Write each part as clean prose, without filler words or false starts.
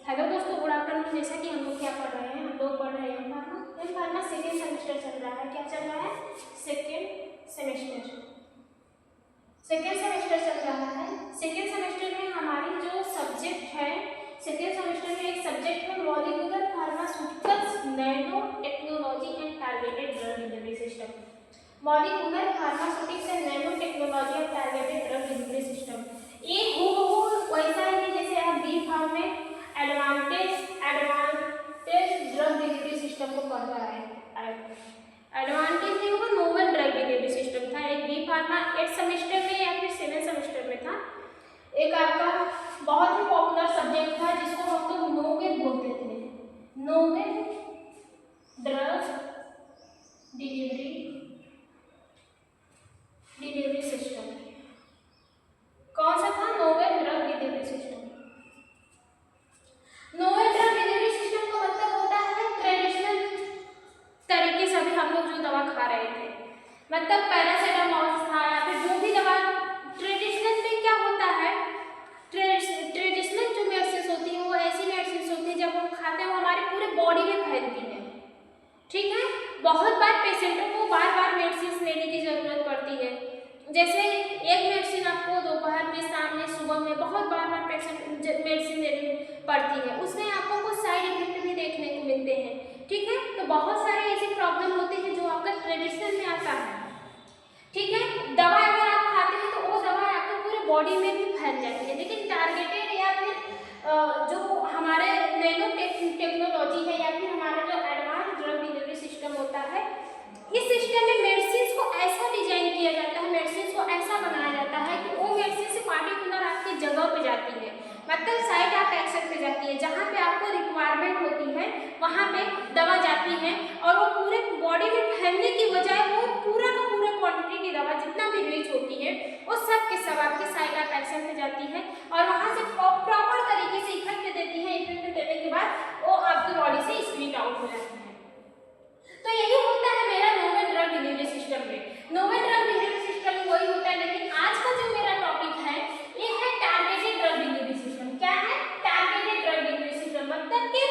Hello दोस्तों, good afternoon. जैसा कि हम लोग क्या पढ़ रहे हैं, हम लोग पढ़ रहे हैं एम फार्मा सेकेंड सेमेस्टर चल रहा है। क्या चल रहा है? सेकेंड सेमेस्टर चल रहा है। सेकेंड सेमेस्टर में हमारी जो सब्जेक्ट है, सेकेंड सेमेस्टर में एक सब्जेक्ट है molecular pharmaceuticals, nano technology and targeted drug delivery system. Molecular pharmaceutics and nanotechnology and targeted drug delivery system, ये हूबहू वैसा ही जैसे आप बी फार्म में एडवांटेज ड्रग डिलीवरी सिस्टम को पढ़ रहा है। एडवांटेज नहीं होगा, नोवेल ड्रग डिलीवरी सिस्टम था। एक बी फार्मा 8 सेमेस्टर में या फिर 7 सेमेस्टर में था। एक आपका बहुत ही पॉपुलर सब्जेक्ट था जिसको हम लोग नोवेल बोलते थे, नोवेल ड्रग डिलीवरी सिस्टम। कौन सा था? Novel drug delivery system. Novel drug delivery system का मतलब होता है ट्रेडिशनल तरीके से अभी हम लोग जो दवा खा रहे थे, मतलब पैरासिटामोल था या फिर जो भी दवा ट्रेडिशनल में क्या होता है, ट्रेडिशनल जो मेडिसिन होती है वो ऐसी मेडिसिन होती है जब हम खाते हैं वो हमारे पूरे बॉडी में फैलती है। ठीक है, बहुत बार पेशेंटों को बार बार मेडिसिन लेने की जरूरत पड़ती है। जैसे एक मेडिसिन आपको दोपहर में, शाम में, सुबह में बहुत बार पेशेंट मेडिसिन लेनी पड़ती है, उसमें आपको कुछ साइड इफेक्ट भी देखने को मिलते हैं। ठीक है, तो बहुत सारे ऐसे प्रॉब्लम होते हैं जो आपका ट्रेडिशनल में आता है। ठीक है, दवा अगर आप खाते हैं तो वो दवा आपके पूरे बॉडी में भी फैल जाती है। लेकिन टारगेटेड या फिर जो हमारे नैनो टेक्नोलॉजी है या फिर हमारा जो एडवांस ड्रग डिलीवरी सिस्टम होता है, इस सिस्टम में मेडिसिन को ऐसा डिजाइन किया जाता है, मेडिसिन को ऐसा बनाया जाता है कि वो मेडिसिन से पार्टिकुलर आपकी जगह पे जाती है, मतलब साइट ऑफ एक्शन पे जाती है। जहाँ पे आपको रिक्वायरमेंट होती है वहाँ पे दवा जाती है और वो पूरे बॉडी में फैलने की बजाय वो पूरा का पूरा क्वांटिटी की दवा जितना भी रीच होती है वो सब के सब आपके साइट ऑफ एक्शन पे जाती है और वहाँ से प्रॉपर तरीके से इफेक्ट देती है। इफेक्ट देने के बाद वो आपकी बॉडी से स्क्रीट आउट हो जाती है। तो यही होता है मेरा नोवेल ड्रग डिलीवरी सिस्टम में। नोवेल ड्रग डिलीवरी सिस्टम में वही होता है, लेकिन आज का जो मेरा टॉपिक है ये है टारगेटेड ड्रग डिलीवरी सिस्टम। क्या है? टारगेटेड ड्रग डिलीवरी सिस्टम, मतलब कि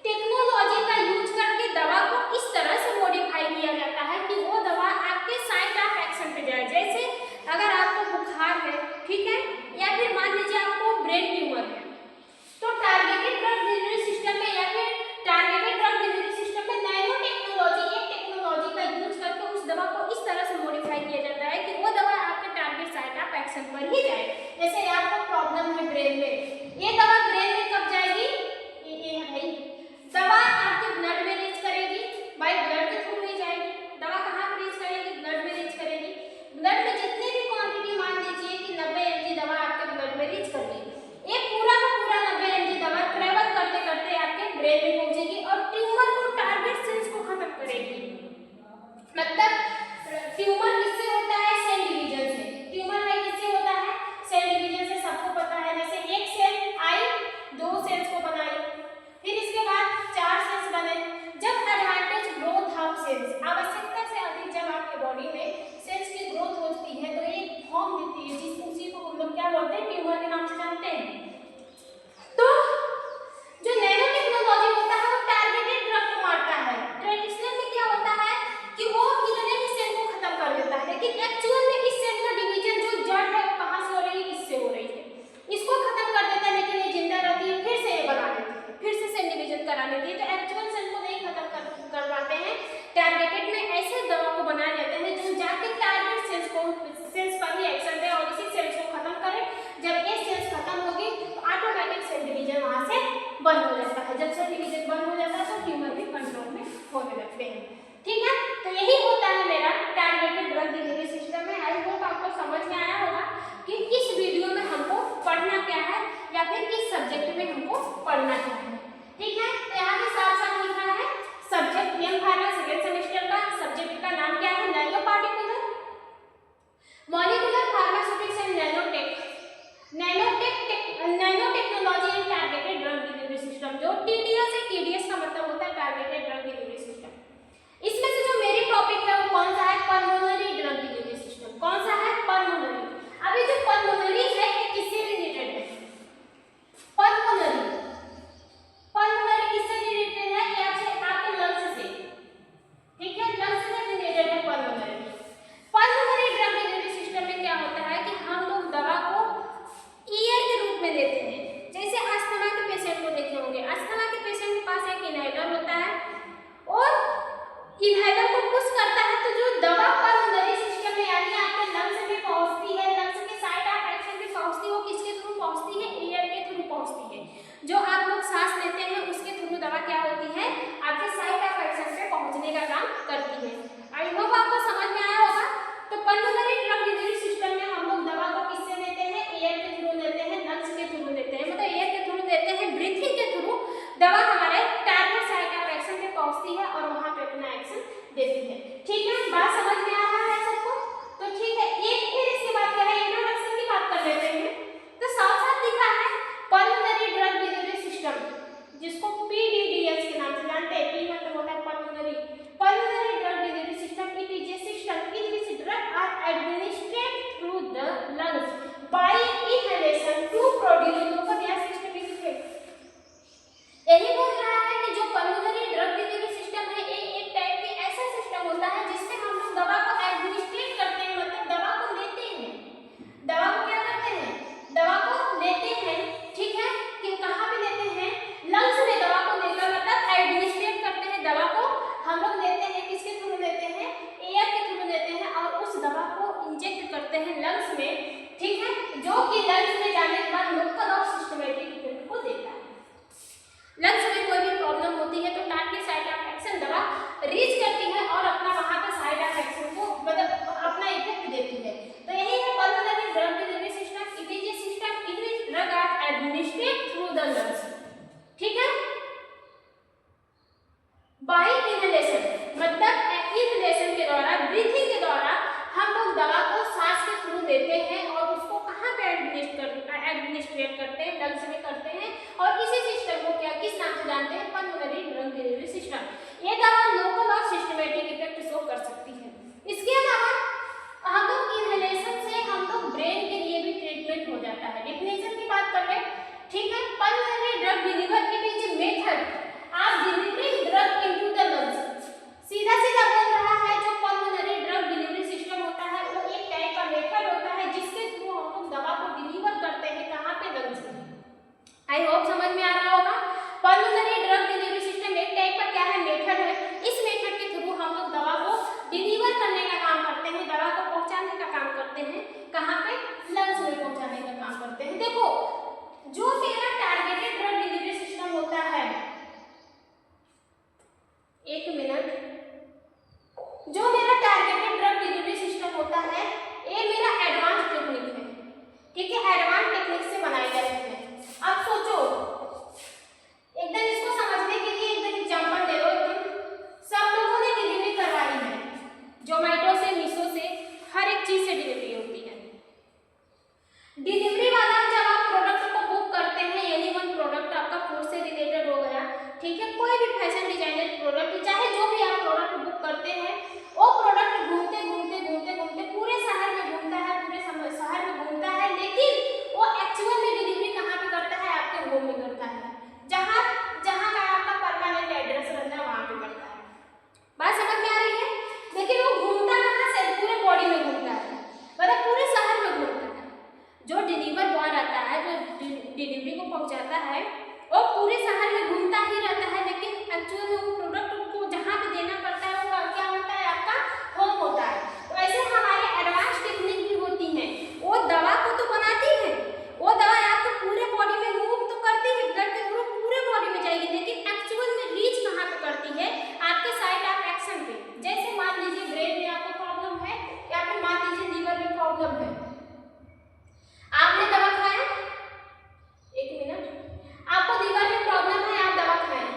टेक्नोलॉजी का यूज करके दवा को इस तरह से मॉडिफाई किया जाता है कि वो दवा आपके साइट ऑफ एक्शन पे जाए। जैसे अगर आपको बुखार है, ठीक है, या फिर मान लीजिए आपको ब्रेन ट्यूमर है, तो टारगेटेड ड्रग डिलीवरी सिस्टम में या फिर टारगेटेड ड्रग डिलीवरी सिस्टम में नैनो टेक्नोलॉजी का यूज करके उस दवा को इस तरह से मॉडिफाई किया जाता है कि वो दवा आपके टारगेट साइट ऑफ एक्शन पर ही जाए। जैसे आपको प्रॉब्लम है ब्रेन में, ये दवा ब्रेन में कब जाएगी? ये है भाई, दवा आपके ब्लड में रीच करेगी, भाई ब्लड के थ्रू ही जाएगी। दवा कहाँ पर रीच करेगी? ब्लड में रीच करेगी। ब्लड में जितनी भी क्वांटिटी, मान लीजिए कि 90 mg दवा आपके ब्लड में रीच कर गई, ये पूरा का पूरा 90 mg दवा ट्रेवल करते करते आपके ब्रेन में पहुंचेगी और ट्यूमर को, टारगेट सेल्स को खत्म करेगी। मतलब ट्यूमर किससे होता है? सेल डिवीजन से। ट्यूमर है किससे होता है? सेल डिवीजन से, सबको पता है। जैसे एक सेल आई, 2 सेल्स को बनाई, फिर इसके बाद 4 सेल्स बने। जब एडवांटेज ग्रोथ ऑफ सेल्स, आवश्यकता से अधिक जब आपके बॉडी में सेल्स की ग्रोथ होती है तो ये फॉर्म देती है, जिस उसी को हम लोग क्या बोलते हैं? ट्यूमर के नाम से जानते हैं। तो जो नैनो टेक्नोलॉजी होता है वो टारगेटेड ड्रग को मारता है। ट्रेडिशनल में क्या होता है कि वो कितने भी सेल को खत्म कर देता है, लेकिन एक्चुअल में इस सेल का डिवीजन जो जड़ है वो कहाँ से हो रही है? इससे हो रही है। इसको खत्म कर देता है, लेकिन ये जिंदा रहती है, फिर से ये बना देती है, फिर से सेल डिवीजन करा लेती है। तो एक्चुअल सेल को नहीं खत्म कर पाते हैं। टारगेटेड में ऐसे दवा को बनाए जाते हैं जो जाके टारगेट सेल्स पर ही एक्शन दे और इसी सेल्स को खत्म करे। जब ये सेल्स खत्म होगी तो ऑटोमेटिक सेल डिवीजन वहां से बंद हो जाता है। जब सेल डिवीजन बंद हो जाता है तो ट्यूमर भी कंट्रोल में होने लगते हैं। ठीक है, तो यही होता है मेरा टारगेटेड ड्रग डिलीवरी सिस्टम में। आई होप आपको समझ में आया होगा कि इस वीडियो में हमको पढ़ना क्या है या फिर किस सब्जेक्ट में हमको पढ़ना क्या है। ठीक है, तो यहाँ पे साफ साफ लिखा है subject M pharma second semester का सब्जेक्ट का नाम क्या है? Nano particular molecular pharmaceutics and nanotechnology and targeted drug delivery system. जो टीडीएस है, टीडीएस का मतलब होता है टारगेटेड ड्रग डिलीवरी सिस्टम। इसमें से जो मेरी टॉपिक है वो कौन सा है? Pulmonary drug delivery system. कौन सा है? पल्मोनरी। अभी जो पल्मोनरी है ये किससे रिलेटेड है? पल्मोनरी दवा हमारे टारगेट साइट ऑफ एक्शन पे पहुंचती है और वहां पे अपना एक्शन देती है। ठीक है, बात समझ में आ रहा है सबको? तो ठीक है, एक फिर इसके बाद क्या है, इंट्रोडक्शन की बात कर लेते हैं। तो साथ साथ लिखा है पल्मोनरी ड्रग डिलीवरी सिस्टम, जिसको PDDS के नाम से जानते हैं। P मतलब होता है pulmonary drug delivery system. It is a system in which drug are administered through the lungs by inhalation to produce systemic effect. यही बोल रहा है कि जो पल्मोनरी ड्रग डिलीवरी सिस्टम है, एक टाइप की ऐसा सिस्टम होता है जिससे हम लोग दवा को एडमिनिस्ट्रेट करते हैं, मतलब दवा को लेते हैं। दवा को क्या करते हैं? दवा को लेते हैं। ठीक है, कि कहाँ पे लेते हैं? लंग्स में दवा को लेकर, मतलब एडमिनिस्ट्रेट करते हैं। दवा को हम लोग लेते हैं, किसके थ्रू लेते हैं? एयर के थ्रू लेते हैं और उस दवा को इंजेक्ट करते हैं लंग्स में। ठीक है, जो कि लंग्स में जाने के बाद लोकल और सिस्टमैटिक इफेक्ट को देता है। लंग्स में कोई भी प्रॉब्लम होती है तो टारगेट साइट ऑफ एक्शन दवा रीच करती है और अपना वहां पे साइट ऑफ एक्शन को, मतलब अपना इफेक्ट देती है। तो यही है pulmonary drug delivery system. It is a system in which drug are administered through the lungs. ठीक है, बाय इनहेलेशन, मतलब इनहेलेशन के द्वारा, ब्रीथिंग के द्वारा हम लोग दवा को सांस के थ्रू देते हैं और उसको कहाँ पे एडमिनिस्ट्रेट करते हैं? लंग्स में करते हैं। और इसी सिस्टम को क्या, किस नाम से जानते हैं? Pulmonary drug delivery system. ये दवा लोकल और सिस्टमैटिक इफेक्ट शो कर सकती है। इसके अलावा हम लोग इनहेलेशन से हम लोग ब्रेन के लिए भी ट्रीटमेंट हो जाता है। डेफिनेशन की बात कर ले। ठीक है, pulmonary drug delivery it is a method of delivering drug into the lungs. सीधा सीधा बोल रहा है, जो पल्मोनरी ड्रग डिलीवरी सिस्टम होता है वो एक टाइप का मेथड होता है जिसके थ्रू हम लोग दवा को डिलीवर करते हैं। कहाँ पे? लंग्स में। आई होप समझ में आ रहा होगा। पल्मोनरी ड्रग डिलीवरी सिस्टम एक टाइप का क्या है? मेथड है। इस मेथड के थ्रू हम लोग दवा को डिलीवर करने का काम करते हैं, दवा को पहुंचाने का काम करते हैं। कहाँ पे? लंग्स में पहुंचाने का काम करते हैं। देखो, जो मेरा टारगेटेड ड्रग डिलीवरी सिस्टम होता है, एक मिनट, जो मेरा टारगेटेड ड्रग डिलीवरी सिस्टम होता है ये मेरा एडवांस टेक्निक है। ठीक है, एडवांस टेक्निक से बनाए गए हैं। अब सोचो, एकदम इसको समझने के लिए एकदम एग्जांपल ले लो। एकदम सब लोगों ने डिलीवरी करवाई है, जोमेटो से, मीशो से, हर एक चीज से डिलीवरी होती है। डिलीवरी वाला जब आप प्रोडक्ट को बुक करते हैं, यानी वन प्रोडक्ट आपका फूड से रिलेटेड हो गया, ठीक है, कोई भी फैशन डिजाइनर प्रोडक्ट, चाहे जो भी आप प्रोडक्ट बुक करते हैं, वो प्रोडक्ट घूमते घूमते घूमते घूमते पूरे शहर में घूमता है, पूरे शहर में घूमता है, लेकिन वो एक्चुअल में डिलीवरी कहाँ पे करता है? आपके होम में करता है, जहाँ जहाँ का आपका परमानेंट एड्रेस रहता है वहाँ पे करता है। बात समझ में आ रही है? लेकिन वो घूमता कहाँ से? पूरे बॉडी में घूमता है, मतलब पूरे शहर में घूमता है। जो डिलीवर बॉय रहता है, जो डिलीवरी को पहुँचाता है, वो पूरे शहर में घूमता ही रहता है, लेकिन एक्चुअल में वो प्रोडक्ट को जहाँ पे देना पड़ता है वो क्या होता है? आपका होम होता है। तो ऐसे हमारे एडवांस टेक्निक भी होती हैं। वो दवा को तो बनाती है, वो दवा आपको पूरे बॉडी में मूव तो करती है, ब्लड के थ्रू पूरे बॉडी में जाएगी, लेकिन एक्चुअल में रीच कहाँ पे करती है? आपके साइट ऑफ एक्शन पे। जैसे मान लीजिए ब्रेन में आपको प्रॉब्लम है, या फिर मान लीजिए लीवर में प्रॉब्लम है, आपने दवा खाया, एक मिनट, आपको लीवर में प्रॉब्लम है, आप दवा खाएं।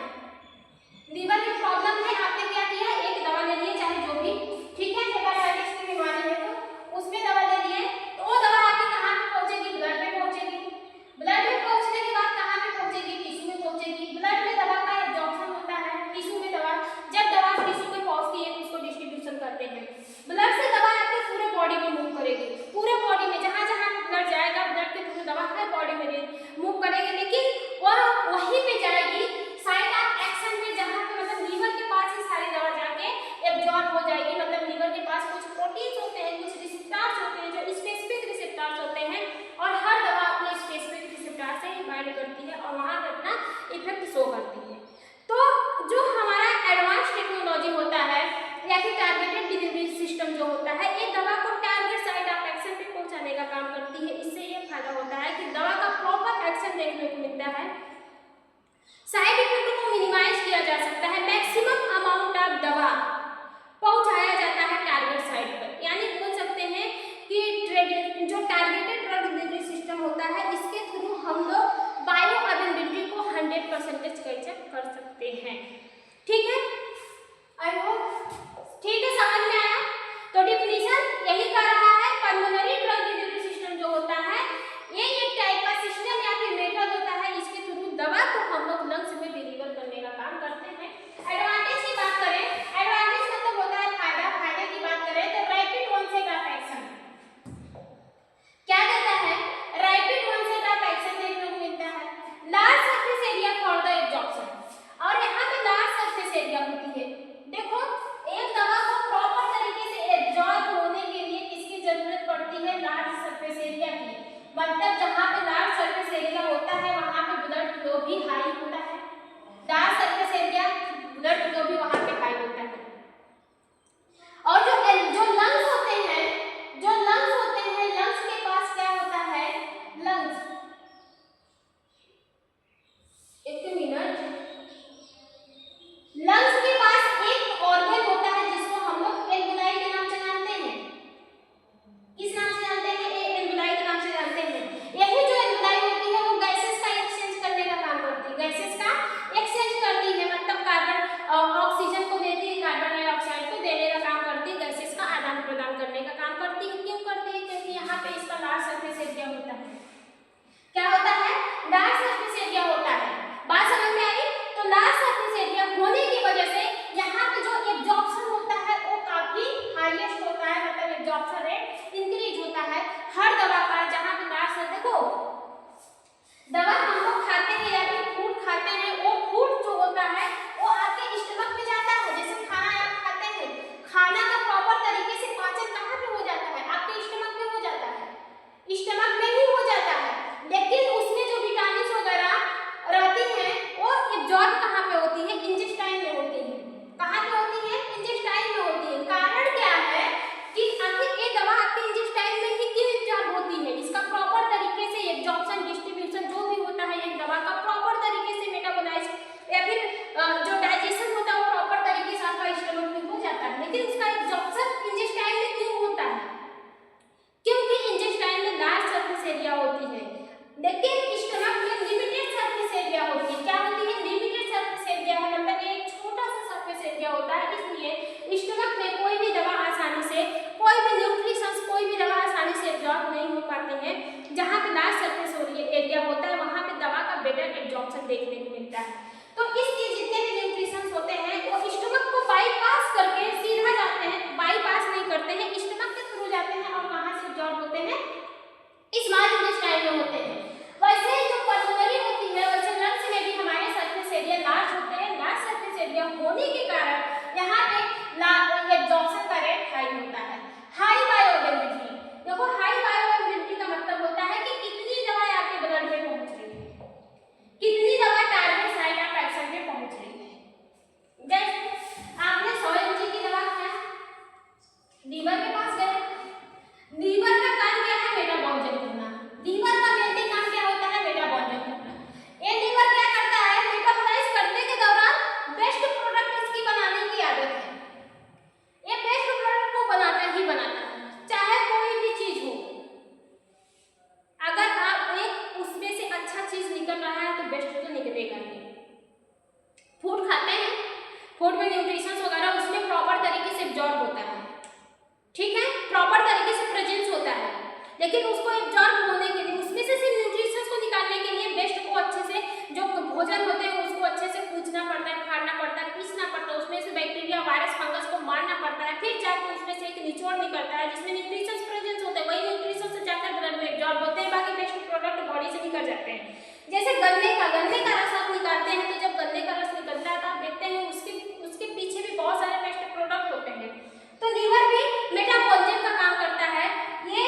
लीवर में प्रॉब्लम है, आपने क्या किया? एक दवा ले लिए, चाहे जो भी, ठीक है, हेपेटाइटिस की बीमारी है तो उसमें दवा ले लिए, तो वो दवा आपके कहाँ पे पहुंचेगी? ब्लड में पहुंचेगी। ब्लड में पहुंचने के बाद कहाँ पे पहुंचेगी? टिश्यू में पहुंचेगी। ब्लड में दवा का एब्जॉर्प्शन होता है, टिश्यू में दवा, जब दवा टिश्यू में पहुंचती है तो उसको डिस्ट्रीब्यूशन करते हैं। ब्लड से दवा आपके पूरे बॉडी में मूव करेगी, पूरे बॉडी में जहाँ जहाँ ब्लड जाएगा, ब्लड के थ्रू दवा हर बॉडी में मूव करेगी, लेकिन और वहीं पे जाएगी साइट ऑफ एक्शन में, जहाँ पे मतलब लीवर के पास ही सारी दवा जाके एब्जॉर्ब हो जाएगी। मतलब लीवर के पास कुछ प्रोटीन्स होते हैं, कुछ रिसेप्टर्स होते हैं, जो स्पेसिफिक रिसेप्टर्स होते हैं, और हर दवा अपने स्पेसिफिक रिसेप्टर से बाइंड करती है और वहाँ पे अपना इफेक्ट शो करती है। तो जो हमारा एडवांस टेक्नोलॉजी होता है या फिर टारगेटेड डिलीवरी सिस्टम जो होता है, ये दवा को टारगेट साइट ऑफ एक्शन पे पहुंचाने का काम करती है। इससे ये फायदा होता है कि दवा का प्रॉपर एक्शन देखने को मिलता है, साइड इफेक्ट को मिनिमाइज किया जा सकता है, मैक्सिमम अमाउंट ऑफ दवा पहुंचाया जाता है टारगेट साइट पर। यानी बोल सकते हैं कि जो टारगेटेड ड्रग डिलीवरी सिस्टम होता है, इसके थ्रू हम लोग बायो अवेलेबिलिटी को 100% कैसे सकते हैं। ठीक है, आई होप ठीक है, समझ में आया। तो डिफिनीशन यही कर रहा है, पल्मोनरी ड्रग डिलीवरी सिस्टम जो होता है ये एक टाइप का सिस्टम या फिर मेथड होता है, इसके थ्रू दवा को हम लोग लंग्स में डिलीवर करने का काम करते हैं। एडवांटेज की बात करें, एडवांटेज मतलब होता है फायदा, फायदे की बात करें तो रैपिड ऑनसेट ऑफ एक्शन क्या देता है, रैपिड ऑनसेट ऑफ एक्शन देखने को मिलता है, large surface area for the absorption, और यहाँ पे लार्ज सरफेस एरिया होती है। देखो एक दवा को प्रॉपर तरीके से एब्जॉर्ब होने के लिए किसकी जरूरत पड़ती है, लार्ज सरफेस एरिया की, मतलब जहाँ पे लार्ज सरफेस एरिया होता है वहाँ पे ब्लड फ्लो भी हाई होता है, large surface area blood flow भी वहाँ पे हाई होता है। और जो लंग्स होते हैं, जो लंग्स होते हैं, लंग्स के पास क्या होता है, लंग्स, एक मिनट, लंग्स के पास एक ऑर्गन होता है जिसको हम लोग एल्वुलाई के नाम से जानते हैं। किस नाम से जानते हैं, एल्वुलाई के नाम से जानते हैं। यही जो एल्वुलाई होती है वो गैसेस का एक्सचेंज करने का काम करती है, गैसेस का एक्सचेंज करती है, मतलब कार्बन ऑक्सीजन को देती है, कार्बन डाइऑक्साइड को देने का काम करती है, गैसेस का आदान प्रदान करने का काम करती है। क्यों करती है, क्योंकि यहाँ पे इसका लार्ज सरफेस एरिया होता है। क्या होता है, लार्ज सरफेस एरिया होता है। बात समझ में आई। तो लार्ज सरफेस एरिया होने की वजह से यहाँ पे जो एब्जॉर्प्शन होता है वो काफी हाईएस्ट होता है, मतलब एब्जॉर्प्शन रेट इंक्रीज होता है हर दवा का। जहाँ पे लार्ज, देखो दवा हम लोग खाते हैं या फिर फूड खाते हैं, वो फूड जो होता है वो आपके स्टमक में जाता है। जैसे खाना आप खाते हैं, खाना का प्रॉपर तरीके से पाचन कहाँ पे हो जाता है, आपके स्टमक में हो जाता है, स्टमक में ही हो जाता है, लेकिन उसमें जो विटामिन वगैरह रहती हैं वो एब्जॉर्ब कहाँ पे होती है, इंटेस्टाइन में होती है। कहाँ पे होती है, इंटेस्टाइन में होती है। कारण क्या है कि आखिर ये दवा आपके इंटेस्टाइन में ही क्यों एब्जॉर्ब होती है, इसका प्रॉपर तरीके से एब्जॉर्प्शन डिस्ट्रीब्यूशन जो भी होता है एक दवा का प्रॉपर तरीके से मेटाबोलाइज या फिर जो डाइजेशन होता है वो प्रॉपर तरीके से आपका स्टमक में हो जाता है, लेकिन उसका एब्जॉर्प्शन इंटेस्टाइन में क्यों होता है, क्योंकि इंटेस्टाइन में लार्ज सरफेस एरिया होती है, लेकिन स्टमक में लिमिटेड सरफेस एरिया होती है। क्या होती है, लिमिटेड सरफेस एरिया है, मतलब ये एक छोटा सा सरफेस एरिया होता है। इसलिए स्टमक में कोई भी दवा आसानी से, कोई भी न्यूट्रिशंस, कोई भी दवा आसानी से एब्जॉर्ब नहीं हो पाते हैं। जहाँ पे लार्ज सरफेस एरिया होता है वहाँ पे दवा का बेटर एब्जॉर्प्शन देखने को मिलता है। तो इसलिए जितने भी न्यूट्रिशंस होते हैं वो स्टमक को बाईपास करके सीधा जाते हैं, बाईपास नहीं करते हैं, स्टमक के थ्रू जाते हैं और कहाँ से एब्जॉर्ब होते हैं, स्मॉल इंटेस्टाइन में होते हैं। वैसे जो पल्मोनरी होती है वैसे लंग्स में भी हमारे सरफेस एरिया लार्ज होते हैं। लार्ज सरफेस एरिया होने के कारण यहाँ पे एब्जॉर्प्शन का रेट हाई होता है। हाई बायोअवेलेबिलिटी, देखो हाई बायोअवेलेबिलिटी का मतलब होता है कि कितनी दवा आपके ब्लड में पहुंच रही है, कितनी दवा टारगेट साइट ऑफ एक्शन में पहुंच रही है। जैसे आपने 100 mg की दवा खाया, लीवर के पास गया, लीवर का काम क्या है, मेटाबॉलिज्म करना। लीवर का मेन काम क्या होता है, मेटाबॉलिज्म करना। ये लीवर क्या करता है, मेटाबॉलाइज करने के दौरान बेस्ट प्रोडक्ट इसकी बनाने की आदत है। ये बेस्ट प्रोडक्ट को बनाता ही बनाता है, चाहे कोई भी चीज हो। अगर आप एक उसमें से अच्छा चीज निकल रहा है तो बेस्ट तो निकलेगा ही। फूड खाते हैं, फूड में न्यूट्रिशंस वगैरह उसमें प्रॉपर तरीके से एब्जॉर्ब होता है, ठीक है, प्रॉपर तरीके से प्रेजेंस होता है, लेकिन उसको एब्जॉर्ब होने के लिए, उसमें से सिर्फ न्यूट्रिशंस को निकालने के लिए बेस्ट को अच्छे से, जो भोजन होते हैं उसको अच्छे से कूचना पड़ता है, फाड़ना पड़ता है, पीसना पड़ता है, उसमें से बैक्टीरिया, वायरस, फंगस को मारना पड़ता है, फिर जाकर उसमें से एक निचोड़ निकलता है जिसमें न्यूट्रिशंस प्रेजेंस होते हैं, वही न्यूट्रिशंस से जाकर ब्लड में एब्जॉर्ब होते हैं, बाकी बेस्ट प्रोडक्ट बॉडी से निकल जाते हैं। जैसे गन्ने का रस आप निकालते हैं, तो जब गन्ने का रस निकलता है तो आप देखते हैं उसके पीछे भी बहुत सारे बेस्ट प्रोडक्ट होते हैं। तो लीवर भी मेटाबॉलिज्म का काम करता है, ये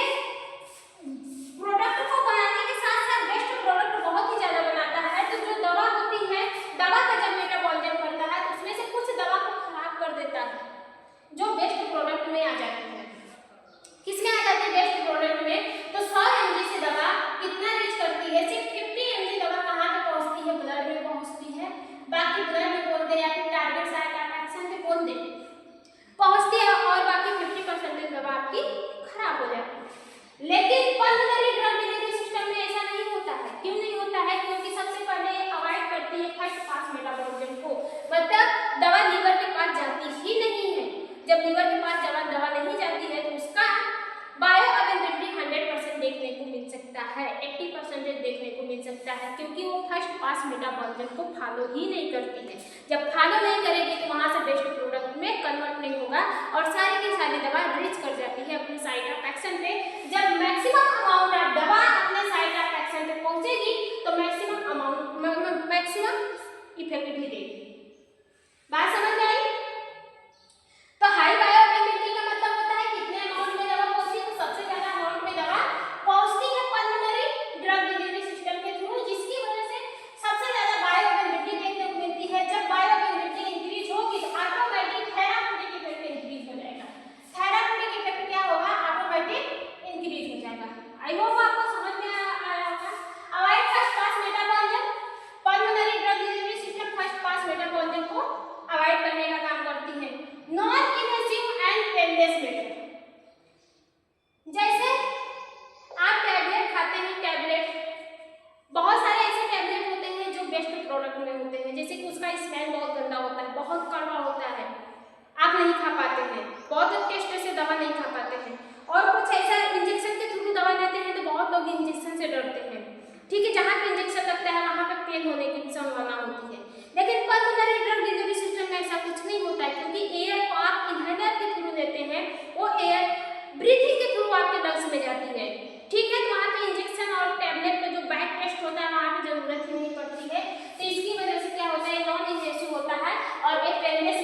प्रोडक्ट को बनाने के साथ साथ बेस्ट प्रोडक्ट बहुत ही ज्यादा बनाता है। तो जो दवा होती है, दवा का जब मेटाबॉलिज्म करता है तो उसमें से कुछ दवा को खराब कर देता है, जो बेस्ट प्रोडक्ट में आ जाती है। किसमें आ जाती है, बेस्ट प्रोडक्ट में। तो 100 mg से दवा कितना रीच करती है, सिर्फ 50 mg दवा कहाँ पे पहुँचती है, ब्लड में पहुँचती है, बाकी ब्लड में बोल दे या फिर टारगेट साइट ऑफ एक्शन पे बोल दे पहुँचती है, और बाकी 50% दवा आपकी खराब हो जाती है। लेकिन पल्मोनरी ड्रग डिलीवरी सिस्टम में ऐसा नहीं होता है। क्यों नहीं होता है, क्योंकि सबसे पहले अवॉइड करती है फर्स्ट पास मेटाबॉलिज्म को। क्योंकि वो फर्स्ट पास मेटाबॉलिज्म को फॉलो ही नहीं करती है। जब फॉलो नहीं करेगी तो वहाँ से बेस्ट प्रोडक्ट में कन्वर्ट नहीं होगा और सारी की सारी दवा रीच कर जाती है अपने साइट ऑफ एक्शन पे। जब मैक्सिमम अमाउंट ऑफ दवा अपने साइट ऑफ एक्शन पे पहुंचेगी तो मैक्सिमम इफेक्ट भी देगी। बात समझ में आई? तो हाई बायोअवेलेबिलिटी का मतलब होता है कितने अमाउंट में दवा पहुंचती है। तो सबसे ज्यादा अमाउंट में दवा पहुंचती है पल्मोनरी ड्रग डिलीवरी सिस्टम के थ्रू, जिसकी वजह से सबसे ज्यादा बायोअवेलेबिलिटी देखने को मिलती है। जब बायोअवेलेबिलिटी इंक्रीज होगी तो ऑटोमेटिक थेराप्यूटिक इफेक्ट इंक्रीज हो जाएगा। थेराप्यूटिक इफेक्ट क्या होगा? ऑटोमेटिक इंक्रीज हो जाएगा। आई होप आपको समझ में आया होगा। Avoid first pass metabolism, pulmonary drug delivery system first pass metabolism को अवॉइड करने का काम करती है। Non invasive and painless method, जैसे आप टैबलेट खाते हैं, टैबलेट बहुत सारे ऐसे टैबलेट होते हैं जो बेस्ट प्रोडक्ट में होते हैं, जैसे कि उसका स्मेल बहुत गंदा होता है, बहुत कड़वा होता है, आप नहीं खा पाते हैं, बहुत टेस्ट से दवा नहीं खा पाते हैं। और कुछ ऐसा इंजेक्शन के थ्रू दवा देते हैं तो बहुत लोग इंजेक्शन से डरते हैं, ठीक है, जहाँ पे इंजेक्शन लगता है वहाँ पे पेन होने की संभावना होती है। लेकिन पल्मोनरी ड्रग डिलीवरी सिस्टम में ऐसा कुछ नहीं होता है, क्योंकि एयर को आप इनहेलर के थ्रू देते हैं, वो एयर ब्रीथिंग के थ्रू आपके लंग्स में जाती है, ठीक है। तो वहाँ पे इंजेक्शन और टैबलेट का जो बैक टेस्ट होता है वहाँ पे जरूरत ही नहीं पड़ती है। तो इसकी वजह से क्या होता है, नॉन इन्वेसिव होता है और एक पेनलेस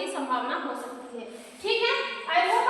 की संभावना हो सकती है। ठीक है, आई होप